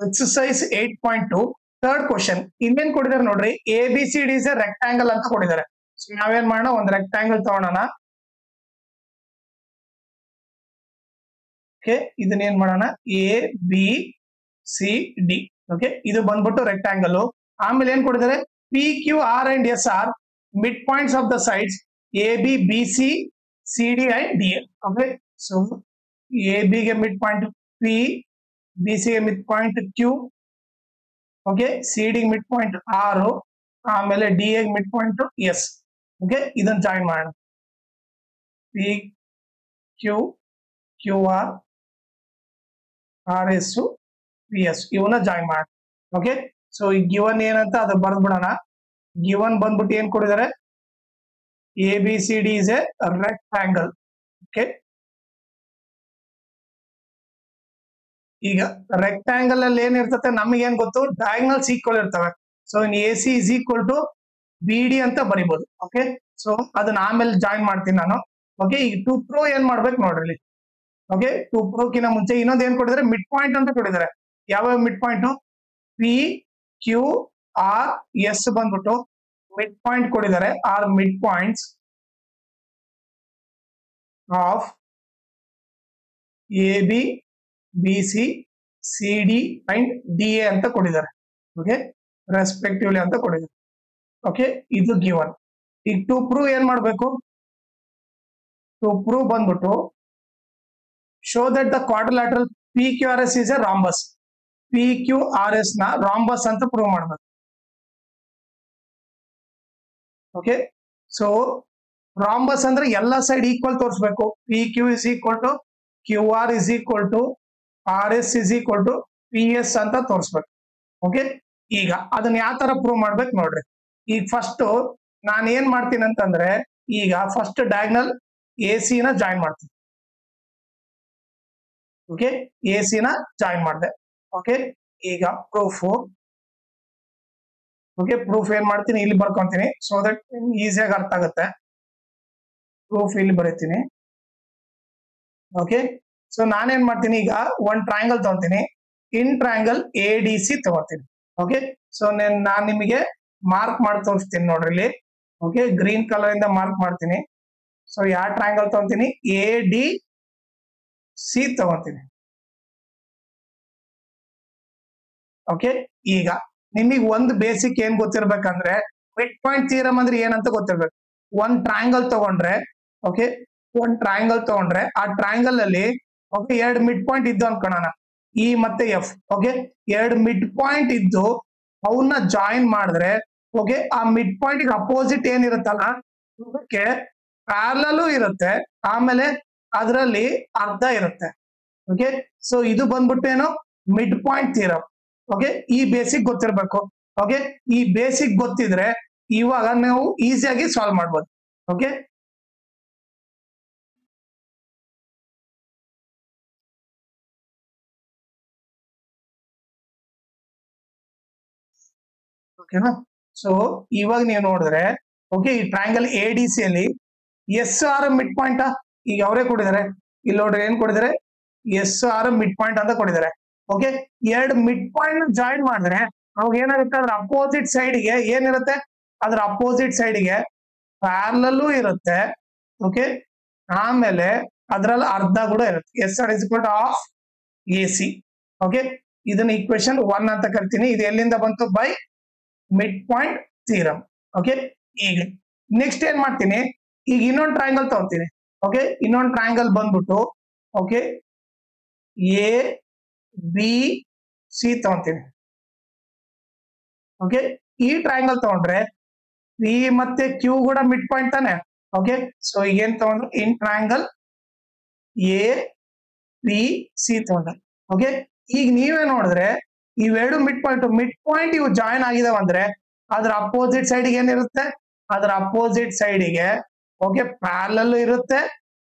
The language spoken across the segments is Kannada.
ಎಕ್ಸರ್ಸೈಸ್ 8.2 ಥರ್ಡ್ ಕ್ವಶನ್ ಇನ್ನೇನ್ ಕೊಟ್ಟಿದ್ದಾರೆ ನೋಡ್ರಿ, A B C D is a rectangle ಅಂತ ಕೊಟ್ಟಿದ್ದಾರೆ. ಸೊ ನಾವೇನ್ ಮಾಡೋಣ, ಒಂದು ರೆಕ್ಟಾಂಗಲ್ ತಗೊಳ್ಳೋಣ. ಓಕೆ, ಇದನ್ನ ಏನ್ ಮಾಡೋಣ, A B C D. Okay, ಇದು ಬಂದ್ಬಿಟ್ಟು ರೆಕ್ಟಾಂಗಲ್. ಆಮೇಲೆ ಏನ್ ಕೊಟ್ಟಿದ್ದಾರೆ, P Q R and S are mid points of the sides A B B C C D and D A. Okay, so A B ಗೆ mid point P, B C ಗೆ midpoint Q, okay, C D midpoint R, ಆಮೇಲೆ D A midpoint S. Okay, ಇದನ್ನ ಜಾಯಿನ್ ಮಾಡೋಣ. P Q Q R R S P S ಇವನ್ನ ಜಾಯಿನ್ ಮಾಡೋಣ. ಓಕೆ, ಸೊ ಈ ಗಿವನ್ ಏನಂತ ಅದು ಬರ್ದ್ಬಿಡೋಣ. ಗಿವನ್ ಬಂದ್ಬಿಟ್ಟು ಏನ್ ಕೊಡಿದ್ದಾರೆ, A B C D is a rectangle. Okay, ಈಗ ರೆಕ್ಟಾಂಗಲ್ ಅಲ್ಲಿ ಏನಿರ್ತದೆ ನಮಗೆ ಏನ್ ಗೊತ್ತು, ಡಯಾಗ್ನಲ್ಸ್ ಈಕ್ವಲ್ ಇರ್ತವೆ. So in A C is equal to B D ಅಂತ ಬರಿಬಹುದು. ಓಕೆ, ಸೊ ಅದನ್ನ ಆಮೇಲೆ ಜಾಯಿನ್ ಮಾಡ್ತೀನಿ ನಾನು. ಓಕೆ, ಈಗ ಟು ಪ್ರೂವ್ ಏನ್ ಮಾಡ್ಬೇಕು ನೋಡ್ರಿ. ಓಕೆ, ಟು ಪ್ರೂವ್ ಕಿನ್ನ ಮುಂಚೆ ಇನ್ನೊಂದು ಏನ್ ಕೊಟ್ಟಿದ್ದಾರೆ, ಮಿಡ್ ಪಾಯಿಂಟ್ ಅಂತ ಕೊಟ್ಟಿದ್ದಾರೆ. ಯಾವ mid point, P Q R S ಬಂದ್ಬಿಟ್ಟು ಮಿಡ್ ಪಾಯಿಂಟ್ ಕೊಟ್ಟಿದ್ದಾರೆ. Are mid points of A B B C C D and D A ಅಂತ ಕೊಟ್ಟಿದ್ದಾರೆ. ಓಕೆ, ರೆಸ್ಪೆಕ್ಟಿವ್ಲಿ ಅಂತ ಕೊಟ್ಟಿದ್ದಾರೆ. ಓಕೆ, ಇದು ಗಿವನ್. ಈಗ ಟು ಪ್ರೂವ್ ಏನ್ ಮಾಡ್ಬೇಕು, ಟು ಪ್ರೂವ್ ಬಂದ್ಬಿಟ್ಟು show that the quadrilateral P Q R S is a rhombus. P Q R S ನ ರಾಂಬಸ್ ಅಂತ ಪ್ರೂವ್ ಮಾಡ್ಬೇಕು. ಓಕೆ, ಸೊ ರಾಂಬಸ್ ಅಂದ್ರೆ ಎಲ್ಲ ಸೈಡ್ ಈಕ್ವಲ್ ತೋರಿಸ್ಬೇಕು. P Q is equal to Q R is equal to R S is equal to P S ಅಂತ ತೋರಿಸ್ಬೇಕು. ಓಕೆ, ಈಗ ಅದನ್ನ ಯಾವ ತರ ಪ್ರೂವ್ ಮಾಡ್ಬೇಕು ನೋಡ್ರಿ. ಈಗ ಫಸ್ಟ್ ನಾನು ಏನ್ ಮಾಡ್ತೀನಿ ಅಂತಂದ್ರೆ, ಈಗ ಫಸ್ಟ್ ಡಯಾಗ್ನಲ್ ಎ ಸಿ ನ ಜಾಯಿನ್ ಮಾಡ್ತೀನಿ. ಓಕೆ, ಎ ಸಿ ನ ಜಾಯಿನ್ ಮಾಡಿದೆ. ಓಕೆ, ಈಗ ಪ್ರೂಫ್. ಓಕೆ, ಪ್ರೂಫ್ ಏನ್ ಮಾಡ್ತೀನಿ, ಇಲ್ಲಿ ಬರ್ಕೊಂತೀನಿ ಸೊ ದಟ್ ಈಸಿಯಾಗಿ ಅರ್ಥ ಆಗುತ್ತೆ. ಪ್ರೂಫ್ ಇಲ್ಲಿ ಬರೀತೀನಿ. ಓಕೆ, ಸೊ ನಾನೇನ್ ಮಾಡ್ತೀನಿ, ಈಗ ಒಂದ್ ಟ್ರಯಾಂಗಲ್ ತಗೊಂತೀನಿ. In triangle A D C ತಗೋತೀನಿ. ಓಕೆ, ಸೊ ನಾನ್ ನಿಮಗೆ ಮಾರ್ಕ್ ಮಾಡಿ ತೋರಿಸ್ತೀನಿ ನೋಡ್ರಿ ಇಲ್ಲಿ. ಓಕೆ, ಗ್ರೀನ್ ಕಲರ್ ಇಂದ ಮಾರ್ಕ್ ಮಾಡ್ತೀನಿ. ಸೊ ಯಾವ ಟ್ರಯಾಂಗಲ್ ತಗೊಂತೀನಿ, ಎ ಡಿ ಸಿ ತಗೋತೀನಿ. ಓಕೆ, ಈಗ ನಿಮಗೆ ಒಂದು ಬೇಸಿಕ್ ಏನ್ ಗೊತ್ತಿರ್ಬೇಕಂದ್ರೆ, ಮಿಡ್ ಪಾಯಿಂಟ್ ಥಿಯರಮ್ ಅಂದ್ರೆ ಏನಂತ ಗೊತ್ತಿರ್ಬೇಕು. ಒಂದ್ ಟ್ರಯಾಂಗಲ್ ತಗೊಂಡ್ರೆ, ಓಕೆ, ಒಂದ್ ಟ್ರಯಾಂಗಲ್ ತಗೊಂಡ್ರೆ ಆ ಟ್ರಯಾಂಗಲ್ ಅಲ್ಲಿ ಓಕೆ ಎರಡು ಮಿಡ್ ಪಾಯಿಂಟ್ ಇದ್ದು ಅನ್ಕೋಣ, ಇ ಮತ್ತೆ ಎಫ್. ಓಕೆ, ಎರಡು ಮಿಡ್ ಪಾಯಿಂಟ್ ಇದ್ದು ಅವನ್ನ ಜಾಯಿನ್ ಮಾಡಿದ್ರೆ, ಓಕೆ, ಆ ಮಿಡ್ ಪಾಯಿಂಟ್ ಅಪೋಸಿಟ್ ಏನಿರುತ್ತಲ್ಲ ಅದಕ್ಕೆ ಪ್ಯಾರಲಲ್ ಇರುತ್ತೆ, ಆಮೇಲೆ ಅದರಲ್ಲಿ ಅರ್ಧ ಇರುತ್ತೆ. ಓಕೆ, ಸೊ ಇದು ಬಂದ್ಬಿಟ್ಟು ಏನು, ಮಿಡ್ ಪಾಯಿಂಟ್ ಥಿಯರಮ್. ಓಕೆ, ಈ ಬೇಸಿಕ್ ಗೊತ್ತಿರ್ಬೇಕು. ಓಕೆ, ಈ ಬೇಸಿಕ್ ಗೊತ್ತಿದ್ರೆ ಇವಾಗ ನಾವು ಈಸಿಯಾಗಿ ಸಾಲ್ವ್ ಮಾಡ್ಬೋದು. ಓಕೆ, ಓಕೆನಾ. ಸೊ ಇವಾಗ ನೀವು ನೋಡಿದ್ರೆ, ಓಕೆ, ಈ ಟ್ರಯಾಂಗಲ್ ಎ ಡಿ ಸಿ ಅಲ್ಲಿ ಎಸ್ ಆರ್ ಮಿಡ್ ಪಾಯಿಂಟ್ ಈಗ ಅವರೇ ಕೊಟ್ಟಿದ್ದಾರೆ. ಇಲ್ಲಿ ನೋಡ್ರಿ ಏನ್ ಕೊಟ್ಟಿದ್ದಾರೆ, ಎಸ್ ಆರ್ ಮಿಡ್ ಪಾಯಿಂಟ್ ಅಂತ ಕೊಟ್ಟಿದ್ದಾರೆ. ಓಕೆ, ಎರಡು ಮಿಡ್ ಪಾಯಿಂಟ್ ಜಾಯಿನ್ ಮಾಡಿದ್ರೆ ಅವಾಗ ಏನಾಗುತ್ತೆ, ಅದ್ರ ಅಪೋಸಿಟ್ ಸೈಡ್ಗೆ ಏನಿರುತ್ತೆ, ಅದ್ರ ಅಪೋಸಿಟ್ ಸೈಡ್ಗೆ ಪ್ಯಾರಲಲ್ಲೂ ಇರುತ್ತೆ. ಓಕೆ, ಆಮೇಲೆ ಅದ್ರಲ್ಲಿ ಅರ್ಧ ಕೂಡ ಇರುತ್ತೆ. S R is equal to of A C. Okay, ಇದನ್ನ ಈಕ್ವೇಶನ್ 1 ಅಂತ ಕರಿತೀನಿ. ಇದು ಎಲ್ಲಿಂದ ಬಂತು, by mid point theorem. Okay, ಈಗ ನೆಕ್ಸ್ಟ್ ಏನ್ ಮಾಡ್ತೀನಿ, ಈಗ ಇನ್ನೊಂದು ಟ್ರಯಾಂಗಲ್ ತಗೋತೀನಿ. ಓಕೆ, ಇನ್ನೊಂದು ಟ್ರಯಾಂಗಲ್ ಬಂದ್ಬಿಟ್ಟು ಓಕೆ ಎ ಬಿ ಸಿ ತಗೊಂತೀನಿ. ಓಕೆ, ಈ ಟ್ರಯಾಂಗಲ್ ತಗೊಂಡ್ರೆ ಪಿ ಮತ್ತೆ ಕ್ಯೂ ಕೂಡ ಮಿಡ್ ಪಾಯಿಂಟ್ ತಾನೆ. ಓಕೆ, ಸೊ ಏನ್ ತಗೊಂಡ್ರೆ in triangle A B C ತಗೊಂಡ್ರೆ. ಓಕೆ, ಈಗ ನೀವೇ ನೋಡಿದ್ರೆ ಇವೆರಡು ಮಿಡ್ ಪಾಯಿಂಟ್ ಇವು ಜಾಯಿನ್ ಆಗಿದಾವ ಅಂದ್ರೆ ಅದ್ರ ಅಪೋಸಿಟ್ ಸೈಡ್ಗೆ ಏನಿರುತ್ತೆ, ಅದ್ರ ಅಪೋಸಿಟ್ ಸೈಡ್ಗೆ ಓಕೆ ಪ್ಯಾರಲಲ್ ಇರುತ್ತೆ,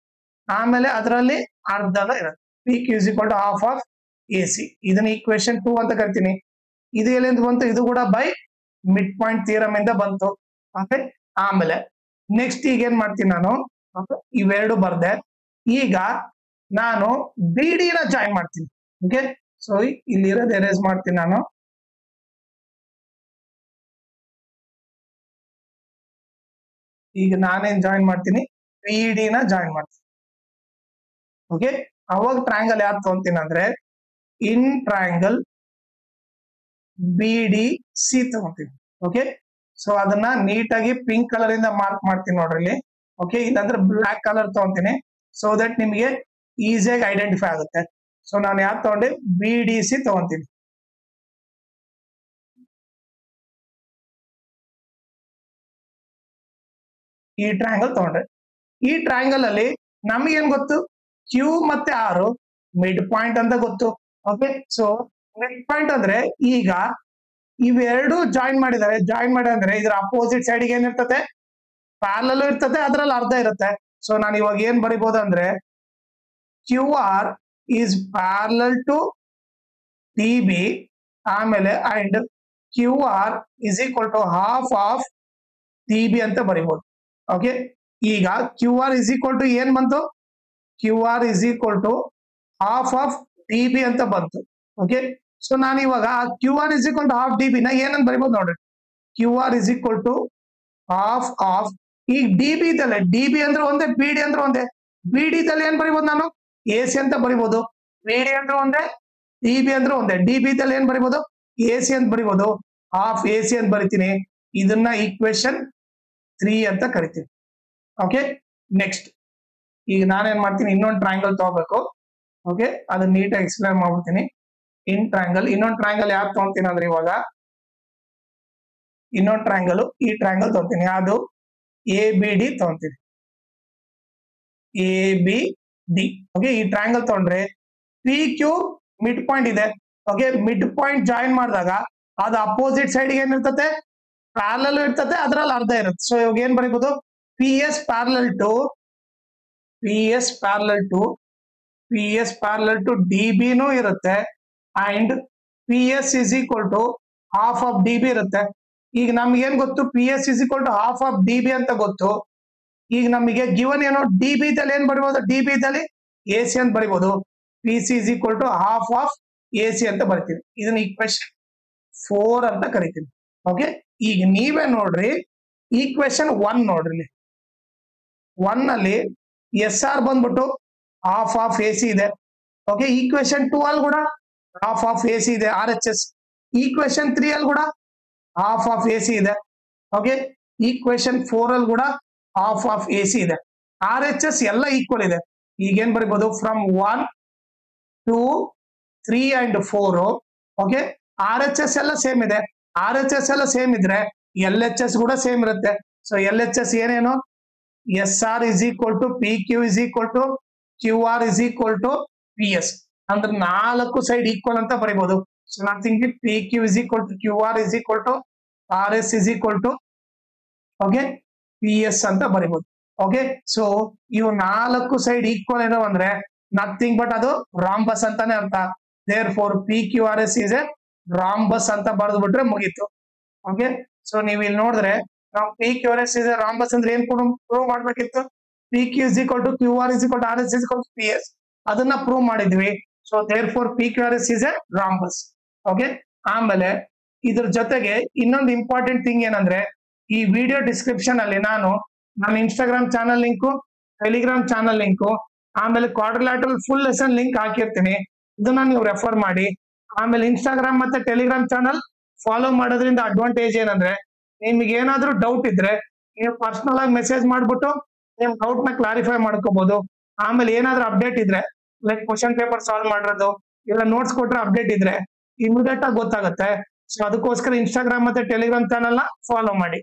ಆಮೇಲೆ ಅದರಲ್ಲಿ ಅರ್ಧದ ಇರುತ್ತೆ. P Q is equal to half of A C. ಇದನ್ನ ಈಕ್ವೇಶನ್ 2 ಅಂತ ಕರಿತೀನಿ. ಇದು ಎಲ್ಲಿಂದ ಬಂತು, ಇದು ಕೂಡ ಬೈ ಮಿಡ್ ಪಾಯಿಂಟ್ ಥಿಯರಮ್ ಇಂದ ಬಂತು. ಓಕೆ, ಆಮೇಲೆ ನೆಕ್ಸ್ಟ್ ಈಗ ಏನ್ ಮಾಡ್ತೀನಿ ನಾನು, ಇವೆರಡು ಬರ್ದೆ. ಈಗ ನಾನು ಬಿ ಡಿ ನ ಜಾಯಿನ್ ಮಾಡ್ತೀನಿ. ಓಕೆ, ಸೊ ಇಲ್ಲಿರೋದು ಎರೇಸ್ ಮಾಡ್ತೀನಿ ನಾನು. ಈಗ ನಾನೇನ್ ಜಾಯಿನ್ ಮಾಡ್ತೀನಿ, BD ನ ಜಾಯಿನ್ ಮಾಡ್ತೀನಿ. ಓಕೆ, ಅವಾಗ ಟ್ರಯಾಂಗಲ್ ಯಾರು ತಗೊಂತೀನಿ ಅಂದ್ರೆ ಇನ್ ಟ್ರಯಾಂಗಲ್ BDC ತಗೊಂತೀನಿ. ಓಕೆ, ಸೊ ಅದನ್ನ ನೀಟಾಗಿ ಪಿಂಕ್ ಕಲರ್ ಇಂದ ಮಾರ್ಕ್ ಮಾಡ್ತೀನಿ ನೋಡ್ರಿ ಇಲ್ಲಿ. ಓಕೆ, ಇಲ್ಲಾಂದ್ರೆ ಬ್ಲಾಕ್ ಕಲರ್ ತಗೊಂತೀನಿ, ಸೊ ದಟ್ ನಿಮಗೆ ಈಸಿಯಾಗಿ ಐಡೆಂಟಿಫೈ ಆಗುತ್ತೆ. ಸೊ ನಾನು ಯಾರು ತಗೊಂಡೆ, BDC ತಗೊಂತೀನಿ. ಈ ಟ್ರಯಾಂಗಲ್ ತಗೊಂಡ್ರೆ, ಈ ಟ್ರಯಾಂಗಲ್ ಅಲ್ಲಿ ನಮಗೇನ್ ಗೊತ್ತು, Q ಮತ್ತೆ R ಮಿಡ್ ಪಾಯಿಂಟ್ ಅಂತ ಗೊತ್ತು. ಓಕೆ, ಸೊ ಮಿಡ್ ಪಾಯಿಂಟ್ ಅಂದ್ರೆ ಈಗ ಇವೆರಡು ಜಾಯಿನ್ ಮಾಡಿದ್ದಾರೆ. ಜಾಯಿನ್ ಮಾಡಿ ಅಂದ್ರೆ ಇದ್ರ ಅಪೋಸಿಟ್ ಸೈಡ್ ಏನಿರ್ತದೆ, ಪ್ಯಾರಲಲ್ ಇರ್ತದೆ, ಅದ್ರಲ್ಲಿ ಅರ್ಧ ಇರುತ್ತೆ. ಸೊ ನಾನು ಇವಾಗ ಏನ್ ಬರಿಬಹುದು ಅಂದ್ರೆ QR is parallel to DB ಆಮೇಲೆ and QR is equal to half of DB ಅಂತ ಬರಿಬಹುದು. ಓಕೆ, ಈಗ QR is equal to ಏನ್ ಬಂತು, QR is equal to half of DB ಅಂತ ಬಂತು. ಓಕೆ, ಸೊ ನಾನು ಇವಾಗ QR is equal to half DB ನ ಏನಂತ ಬರಿಬಹುದು ನೋಡ್ರಿ, QR is equal to half of, ಈಗ DB ಇದ್ದಲ್ಲ, DB ಅಂದ್ರೆ ಒಂದೇ, BD ಅಂದ್ರೆ ಒಂದೇ. BD ಇದ್ದಲ್ಲಿ ಏನ್ ಬರಿಬಹುದು ನಾನು, AC ಅಂತ ಬರಿಬಹುದು. BD ಅಂದ್ರೆ ಒಂದೇ, DB ಅಂದ್ರೆ ಒಂದೇ. DB ಇದ್ದಲ್ಲಿ ಏನ್ ಬರಿಬಹುದು, AC ಅಂತ ಬರಿಬಹುದು. ಹಾಫ್ AC ಅಂತ ಬರಿತೀನಿ. ಇದನ್ನ ಈಕ್ವೇಶನ್ 3 ಅಂತ ಕರಿತೀವಿ. ಓಕೆ, ನೆಕ್ಸ್ಟ್ ಈಗ ನಾನೇನ್ ಮಾಡ್ತೀನಿ, ಇನ್ನೊಂದು ಟ್ರಯಾಂಗಲ್ ತಗೋಬೇಕು. ಓಕೆ, ಅದನ್ನ ನೀಟಾಗಿ ಎಕ್ಸ್ಪ್ಲೇನ್ ಮಾಡ್ಬಿಡ್ತೀನಿ. ಇನ್ ಟ್ರಯಾಂಗಲ್, ಇನ್ನೊಂದು ಟ್ರಯಾಂಗಲ್ ಯಾರು ತಗೊಂತೀನಿ ಅಂದ್ರೆ ಇವಾಗ ಇನ್ನೊಂದು ಟ್ರಯಾಂಗಲ್, ಈ ಟ್ರಯಾಂಗಲ್ ತಗೊಂತೀನಿ. ಯಾವುದು, ABD ತಗೊಂತೀನಿ, ABD. ಓಕೆ, ಈ ಟ್ರಯಾಂಗಲ್ ತಗೊಂಡ್ರೆ PQ ಮಿಡ್ ಪಾಯಿಂಟ್ ಇದೆ. ಓಕೆ, ಮಿಡ್ ಪಾಯಿಂಟ್ ಜಾಯಿನ್ ಮಾಡಿದಾಗ ಅದು ಅಪೋಸಿಟ್ ಸೈಡ್ ಏನಿರ್ತದೆ, ಪ್ಯಾರಲಲ್ ಇರ್ತದೆ, ಅದ್ರಲ್ಲಿ ಅರ್ಧ ಇರುತ್ತೆ. ಸೊ ಇವಾಗ ಏನ್ ಬರೀಬಹುದು, PS parallel to DB ನೂ ಇರುತ್ತೆ, and PS is equal to half of DB ಇರುತ್ತೆ. ಈಗ ನಮ್ಗೆ ಏನ್ ಗೊತ್ತು, PS is equal to half of DB ಅಂತ ಗೊತ್ತು. ಈಗ ನಮಗೆ ಗಿವನ್ ಏನೋ, DB ದಲ್ಲಿ ಏನ್ ಬರಿಬಹುದು, DB ದಲ್ಲಿ AC ಅಂತ ಬರಿಬಹುದು. PC is equal to half of AC ಅಂತ ಬರ್ತೀವಿ. ಇದನ್ನ ಈಕ್ವೇಶನ್ 4 ಅಂತ ಕರಿತೀವಿ. ಓಕೆ, ಈಗ ನೀವೇ ನೋಡ್ರಿ, ಈಕ್ವೇಶನ್ 1 ನೋಡ್ರಿ. 1 ಅಲ್ಲಿ SR ಬಂದ್ಬಿಟ್ಟು ಹಾಫ್ ಆಫ್ AC ಇದೆ. ಓಕೆ, ಈಕ್ವೇಶನ್ 2 ಅಲ್ಲಿ ಕೂಡ ಹಾಫ್ ಆಫ್ AC ಇದೆ, RHS. ಈಕ್ವೇಶನ್ 3 ಅಲ್ಲಿ ಕೂಡ ಹಾಫ್ ಆಫ್ AC ಇದೆ. ಓಕೆ, ಈಕ್ವೇಶನ್ 4 ಅಲ್ಲಿ ಕೂಡ ಹಾಫ್ ಆಫ್ AC ಇದೆ. RHS ಎಲ್ಲ ಈಕ್ವಲ್ ಇದೆ. ಈಗ ಏನ್ ಬರಿಬಹುದು, ಫ್ರಮ್ 1 2 3 and 4. ಓಕೆ, RHS ಎಲ್ಲ ಸೇಮ್ ಇದೆ. RHS ಎಲ್ಲ ಸೇಮ್ ಇದ್ರೆ LHS ಕೂಡ ಸೇಮ್ ಇರುತ್ತೆ. ಸೊ LHS ಏನೇನು, SR is equal to PQ is equal to QR is equal to PS. ಅಂದ್ರೆ 4 ಸೈಡ್ ಈಕ್ವಲ್ ಅಂತ ಬರಿಬಹುದು. So nothing but PQ is equal to QR is equal to RS is equal to okay PS ಅಂತ ಬರಿಬಹುದು. ಓಕೆ, ಸೊ ಇವು 4 ಸೈಡ್ ಈಕ್ವಲ್ ಏನೋ ಅಂದ್ರೆ ನಥಿಂಗ್ ಬಟ್ ಅದು ರಾಂಬಸ್ ಅಂತಾನೆ ಅರ್ಥ. Therefore PQRS is a rhombus ಅಂತ ಬರೆದು ಬಿಟ್ರೆ ಮುಗೀತು. ಓಕೆ, ಸೊ ನೀವು ಇಲ್ಲಿ ನೋಡಿದ್ರೆ ನಾವು PQRS is a ರಾಂಬಸ್ ಅಂದ್ರೆ ಏನ್ ಪ್ರೂವ್ ಮಾಡ್ಬೇಕಿತ್ತು, PQ is equal to QR is equal to RS is equal to PS. ಅದನ್ನ ಪ್ರೂವ್ ಮಾಡಿದ್ವಿ. So therefore PQRS is a rhombus. Okay, ಆಮೇಲೆ ಇದ್ರ ಜೊತೆಗೆ ಇನ್ನೊಂದು ಇಂಪಾರ್ಟೆಂಟ್ ಥಿಂಗ್ ಏನಂದ್ರೆ, ಈ ವಿಡಿಯೋ ಡಿಸ್ಕ್ರಿಪ್ಷನ್ ಅಲ್ಲಿ ನಾನು ನನ್ನ Instagram channel link, Telegram channel link, ಆಮೇಲೆ ಕ್ವಾಡ್ರಿಲ್ಯಾಟರಲ್ ಫುಲ್ ಲೆಸನ್ ಲಿಂಕ್ ಹಾಕಿರ್ತೀನಿ. ಇದನ್ನ ನೀವು ರೆಫರ್ ಮಾಡಿ. ಆಮೇಲೆ ಇನ್ಸ್ಟಾಗ್ರಾಮ್ ಮತ್ತೆ ಟೆಲಿಗ್ರಾಮ್ ಚಾನಲ್ ಫಾಲೋ ಮಾಡೋದ್ರಿಂದ ಅಡ್ವಾಂಟೇಜ್ ಏನಂದ್ರೆ, ನಿಮ್ಗೆ ಏನಾದ್ರೂ ಡೌಟ್ ಇದ್ರೆ ನೀವು ಪರ್ಸನಲ್ ಆಗಿ ಮೆಸೇಜ್ ಮಾಡ್ಬಿಟ್ಟು ನಿಮ್ ಡೌಟ್ ನ ಕ್ಲಾರಿಫೈ ಮಾಡ್ಕೋಬಹುದು. ಆಮೇಲೆ ಏನಾದ್ರೂ ಅಪ್ಡೇಟ್ ಇದ್ರೆ, ಲೈಕ್ ಕ್ವಶನ್ ಪೇಪರ್ ಸಾಲ್ವ್ ಮಾಡಿರೋದು ಇಲ್ಲ ನೋಟ್ಸ್ ಕೊಟ್ರೆ ಅಪ್ಡೇಟ್ ಇದ್ರೆ ಇಮಿಡಿಯೇಟ್ ಆಗಿ ಗೊತ್ತಾಗುತ್ತೆ. ಸೊ ಅದಕ್ಕೋಸ್ಕರ ಇನ್ಸ್ಟಾಗ್ರಾಮ್ ಮತ್ತೆ ಟೆಲಿಗ್ರಾಮ್ ಚಾನಲ್ ನ ಫಾಲೋ ಮಾಡಿ.